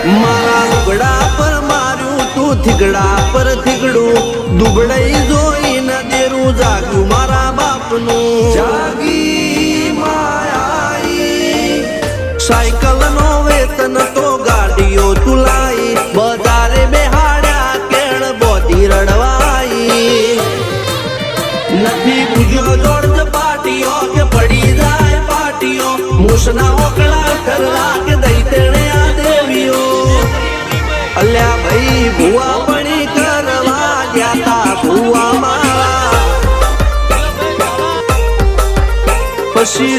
મારા લુગડા પર માર્યું તું થીગડા પર થીગડું દુબળાઈ જોઈને દેરું જાગ્યું મારા બાપનું જાગી માયાઈ સાયકલ નો વેતન તો ગાડીઓ તુલાઈ બજારે બેહાડ્યા કેળ બોધી રડવાઈ નથી પૂજ્યો જોડ પાટીઓ કે પડી જાય પાટીઓ મૂસના ઓકળા ઠરલા કે દઈ તેણે આ દેવીઓ અલ્યા ભાઈ ભુવા પણી કરવા ગયા તા ભુવા મારા પછી